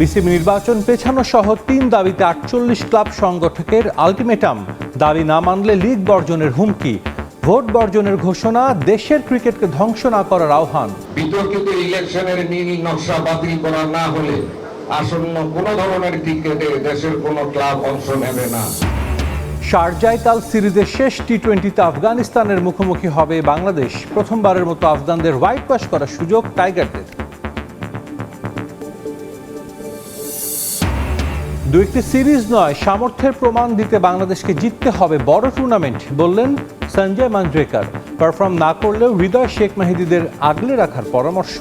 BCB নির্বাচন পেছানো সহ ৩ দাবিতে ৪৮ ক্লাব সংগঠকের আলটিমেটাম। দাবি না মানলে লিগ বর্জনের হুমকি। ভোট বর্জনের ঘোষণা, দেশের ক্রিকেটকে ধ্বংস না করার আহ্বান। বিতর্কিত ইলেকশনের নীল নকশা বাতিল করা না হলে আসন্ন কোনো ধরনের ক্রিকেটে দেশের কোনো ক্লাব অংশ নেবে না। শারজায় কাল সিরিজের শেষ টি-20তে আফগানিস্তানের মুখোমুখি হবে বাংলাদেশ। প্রথমবারের মতো আফগানদের হোয়াইট ওয়াশ করার সুযোগ টাইগারদের। দু একটি সিরিজ নয়, সামর্থ্যের প্রমাণ দিতে বাংলাদেশকে জিততে হবে বড় টুর্নামেন্ট, বললেন সঞ্জয় মাঞ্জরেকর। পারফর্ম না করলেও হৃদয় শেখ মেহেদীদের আগলে রাখার পরামর্শ।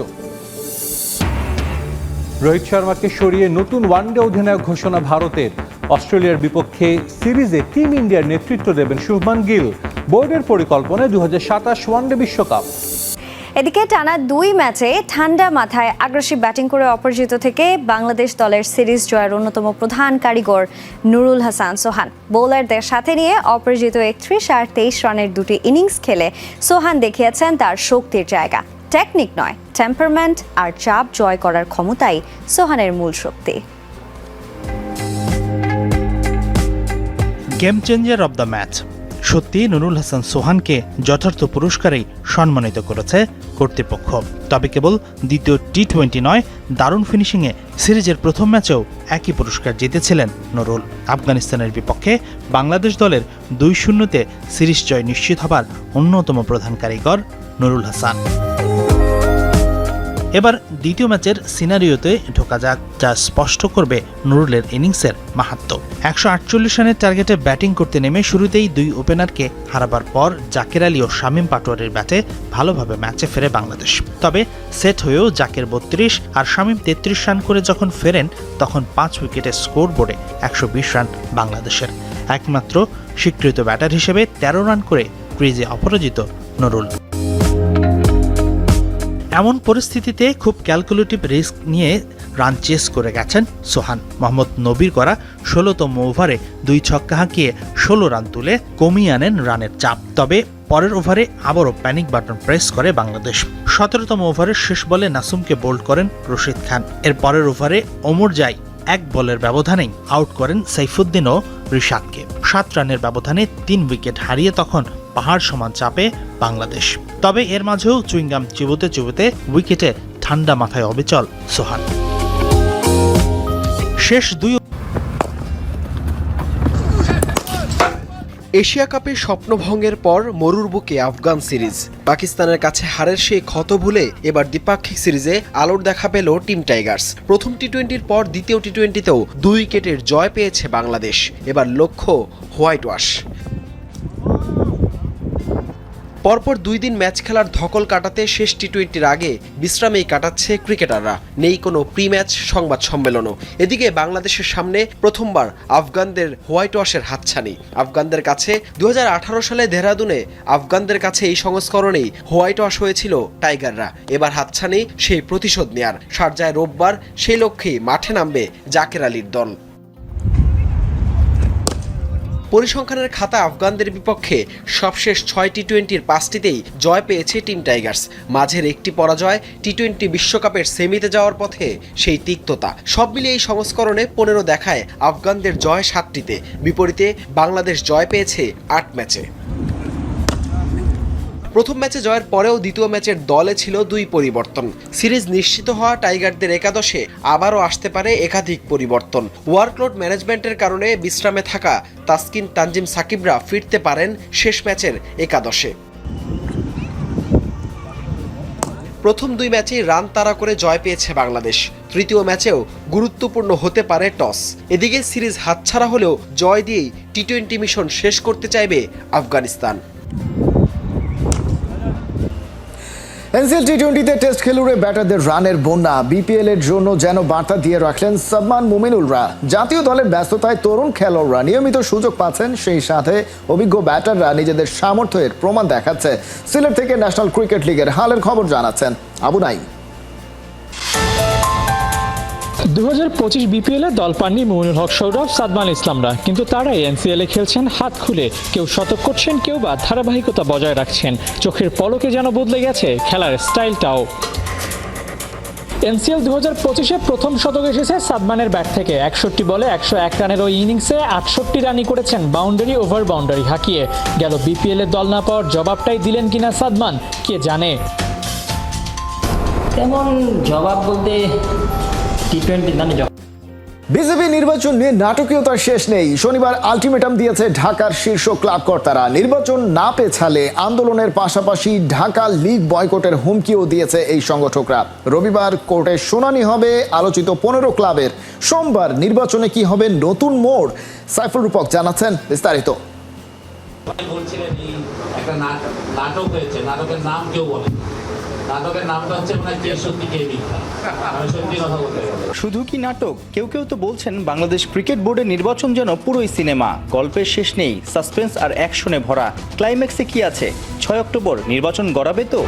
রোহিত শর্মাকে সরিয়ে নতুন ওয়ানডে অধিনায়ক ঘোষণা ভারতের। অস্ট্রেলিয়ার বিপক্ষে সিরিজে টিম ইন্ডিয়ার নেতৃত্ব দেবেন শুভমান গিল। বোর্ডের পরিকল্পনায় 2027 ওয়ানডে বিশ্বকাপ। এদিকে টানা 2 ম্যাচে ঠান্ডা মাথায় আগ্রাসী ব্যাটিং করে অপরাজিত থেকে বাংলাদেশ দলের সিরিজ জয়ের অন্যতম প্রধান কারিগর নুরুল হাসান সোহান। বোলারদের সাথে নিয়ে অপরাজিত 31 আর 23 রানের 2টি ইনিংস খেলে সোহান দেখিয়েছেন তার শক্তির জায়গা। টেকনিক নয়, টেম্পারমেন্ট আর চাপ জয় করার ক্ষমতাই সোহানের মূল শক্তি। Game changer of the match. সত্যি নুরুল হাসান সোহানকে যথার্থ পুরস্কারেই সম্মানিত করেছে কর্তৃপক্ষ। তবে কেবল দ্বিতীয় টি-20 নয়, দারুণ ফিনিশিংয়ে সিরিজের প্রথম ম্যাচেও একই পুরস্কার জিতেছিলেন নুরুল। আফগানিস্তানের বিপক্ষে বাংলাদেশ দলের 2-0-তে সিরিজ জয় নিশ্চিত হবার অন্যতম প্রধান কারিগর নুরুল হাসান। এবার দ্বিতীয় ম্যাচের সিনারিওতে ঢোকা যাক, যা স্পষ্ট করবে নুরুলের ইনিংসের মাহাত্ম্য। 148 রানের টার্গেটে ব্যাটিং করতে নেমে শুরুতেই 2 ওপেনারকে হারাবার পর জাকের আলী ও শামীম পাটোয়ারির ব্যাটে ভালোভাবে ম্যাচে ফেরে বাংলাদেশ। তবে সেট হয়েও জাকের 32 আর শামীম 33 রান করে যখন ফেরেন, তখন 5 উইকেটে স্কোর বোর্ডে 120 রান বাংলাদেশের। একমাত্র স্বীকৃত ব্যাটার হিসেবে 13 রান করে ক্রিজে অপরাজিত নুরুল। এমন পরিস্থিতিতে খুব ক্যালকুলেটিভ রিস্ক নিয়ে রান চেস করে গেছেন সোহান। মোহাম্মদ নবীর করা 16তম ওভারে 2 ছক্কা হাঁকিয়ে 16 রান তুলে কমিয়ে আনেন রানের চাপ। তবে পরের ওভারে আবারও প্যানিক বাটন প্রেস করে বাংলাদেশ। 17তম ওভারের শেষ বলে নাসুমকে বোল্ড করেন রশিদ খান। এর পরের ওভারে ওমর জাই 1 বলের ব্যবধানেই আউট করেন সাইফুদ্দিন ও রিশাদকে। 7 রানের ব্যবধানে 3 উইকেট হারিয়ে তখন পাহাড় সমান চাপে বাংলাদেশ। তবে এর মাঝেও চুইংগাম চিবুতে চিবুতে উইকেটে ঠান্ডা মাথায় অবিচল সোহান। শেষ 2 এশিয়া কাপে স্বপ্নভঙ্গের পর মরুর বুকে আফগান সিরিজ। পাকিস্তানের কাছে হারের সেই ক্ষত ভুলে এবার দ্বিপাক্ষিক সিরিজে আলোর দেখা পেল টিম টাইগার্স। প্রথম টি-20-র পর দ্বিতীয় টি-20তেও 2 উইকেটের জয় পেয়েছে বাংলাদেশ। এবার লক্ষ্য হোয়াইট ওয়াশ। পরপর 2 দিন ম্যাচ খেলার ধকল কাটাতে শেষ টি-20-র আগে বিশ্রামেই কাটাচ্ছে ক্রিকেটাররা। নেই কোনো প্রি ম্যাচ সংবাদ সম্মেলনও। এদিকে বাংলাদেশের সামনে প্রথমবার আফগানদের হোয়াইট ওয়াশের হাতছানি। আফগানদের কাছে 2018 সালে দেহরাদুনে আফগানদের কাছে এই সংস্করণেই হোয়াইট ওয়াশ হয়েছিল টাইগাররা। এবার হাতছানি সেই প্রতিশোধ নেয়ার। শারজায় রোববার সেই লক্ষ্যেই মাঠে নামবে জাকের আলীর দল। পরিসংখ্যানের খাতা আফগানদের বিপক্ষে সবশেষ 6 টি-20-র 5টিতেই জয় পেয়েছে টিম টাইগার্স। মাঝের একটি পরাজয় টি-20 বিশ্বকাপের সেমিতে যাওয়ার পথে সেই তিক্ততা। সব মিলিয়ে এই সংস্করণে 15 দেখায় আফগানদের জয় 7টিতে। বিপরীতে বাংলাদেশ জয় পেয়েছে 8 ম্যাচে। প্রথম ম্যাচে জয়ের পরেও দ্বিতীয় ম্যাচের দলে ছিল 2 পরিবর্তন। সিরিজ নিশ্চিত হওয়া টাইগারদের একাদশে আবারও আসতে পারে একাধিক পরিবর্তন। ওয়ার্কলোড ম্যানেজমেন্টের কারণে বিশ্রামে থাকা তাসকিন, তানজিম, সাকিবরা ফিরতে পারেন শেষ ম্যাচের একাদশে। প্রথম 2 ম্যাচেই রান তাড়া করে জয় পেয়েছে বাংলাদেশ। তৃতীয় ম্যাচেও গুরুত্বপূর্ণ হতে পারে টস। এদিকে সিরিজ হাতছাড়া হলেও জয় দিয়েই টি-20 মিশন শেষ করতে চাইবে আফগানিস্তান। এনসিএল টি-20-তে টেস্ট খেলুড়ে ব্যাটারদের রানের বন্যা বিপিএল এর জন্য যেন বার্তা দিয়ে রাখলেন সাবমান মুমিনুলরা। জাতীয় দলের ব্যস্ততায় তরুণ খেলোয়াড়রা নিয়মিত সুযোগ পাচ্ছেন, সেই সাথে অভিজ্ঞ ব্যাটাররা নিজেদের সামর্থ্যের প্রমাণ দেখাচ্ছে। সিলেট থেকে ন্যাশনাল ক্রিকেট লিগের হালের খবর জানাচ্ছেন আবু নাঈম। 2025 বিপিএলে দল পাননি মুমিনুল হক সৌরভ, সাদমান ইসলামরা, কিন্তু তারাই এনসিএলে খেলছেন হাত খুলে। কেউ শতক করছেন, কেউ বা ধারাবাহিকতা বজায় রাখছেন। চোখের পলকে যেন বদলে গেছে খেলার স্টাইলটাও। এনসিএল 2025-এ প্রথম শতক এসেছে সাদমানের ব্যাট থেকে। 61 বলে 101 রানের ওই ইনিংসে 68 রানই করেছেন বাউন্ডারি ওভার বাউন্ডারি হাঁকিয়ে। গেল বিপিএল এর দল না পাওয়ার জবাবটাই দিলেন কিনা সাদমান কে জানে। তেমন জবাব বলতে টি-20 মানে বিজেপি নির্বাচন নিয়ে নাটকীয়তার শেষ নেই। শনিবার আলটিমেটাম দিয়েছে ঢাকার শীর্ষ ক্লাব কর্তারা। নির্বাচন না পেছালে আন্দোলনের পাশাপাশি ঢাকা লিগ বয়কটের হুমকিও দিয়েছে এই সংগঠকরা। রবিবার কোর্টে শুনানি হবে আলোচিত 15 ক্লাবের। সোমবার নির্বাচনে কি হবে নতুন মোড়, সাইফুল রূপক জানাচ্ছেন বিস্তারিত। বলছিলেন একটা নাটক হয়েছে, নাটকের নাম কেউ বলে, নাটকের নামটা হচ্ছে কে সত্যি কে মিথ্যা। আমি সত্যি কথা বলতে গেলে শুধু কি নাটক, কেউ কেউ তো বলছেন বাংলাদেশ ক্রিকেট বোর্ডের নির্বাচন যেন পুরোই সিনেমা। গল্পের শেষ নেই, সাসপেন্স আর অ্যাকশনে ভরা। ক্লাইম্যাক্সে কি আছে? 6 অক্টোবর নির্বাচন গড়াবে তো।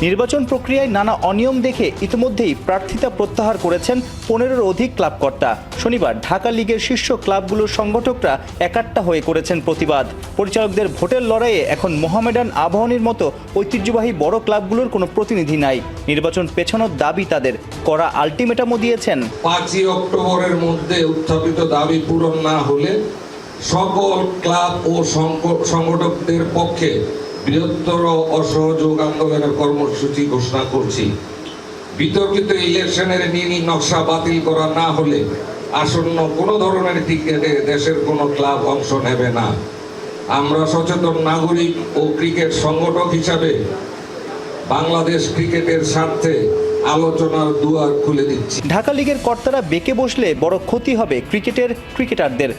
নির্বাচন প্রক্রিয়ায় নানা অনিয়ম দেখে ইতিমধ্যেই প্রার্থিতা প্রত্যাহার করেছেন 15-এর অধিক ক্লাব কর্তা। শনিবার ঢাকা লিগের শীর্ষ ক্লাবগুলোর সংগঠকরা একাট্টা হয়ে করেছেন প্রতিবাদ। পরিচালকদের ভোটের লড়াইয়ে এখন মোহামেডান, আবাহনীর মতো ঐতিহ্যবাহী বড় ক্লাবগুলোর কোনো প্রতিনিধি নাই। নির্বাচন পেছানোর দাবি তাদের, করা আলটিমেটামও দিয়েছেন। 5 অক্টোবরের মধ্যে উত্থাপিত দাবি পূরণ না হলে সকল ক্লাব ও সংগঠকদের পক্ষে বৃহত্তর অসহযোগ আন্দোলনের কর্মসূচি ঘোষণা করছি। বিতর্কিত ইলেকশনের নীল নকশা বাতিল করা না হলে আসন্ন কোনো ধরনের টিকেটে দেশের কোনো ক্লাব অংশ নেবে না। আমরা সচেতন নাগরিক ও ক্রিকেট সংগঠক হিসাবে বাংলাদেশ ক্রিকেটের স্বার্থে আলোচনার দুয়ার খুলে দিচ্ছি। ঢাকা লিগের কর্তারা বেঁকে বসলে বড় ক্ষতি হবে ক্রিকেটারদের।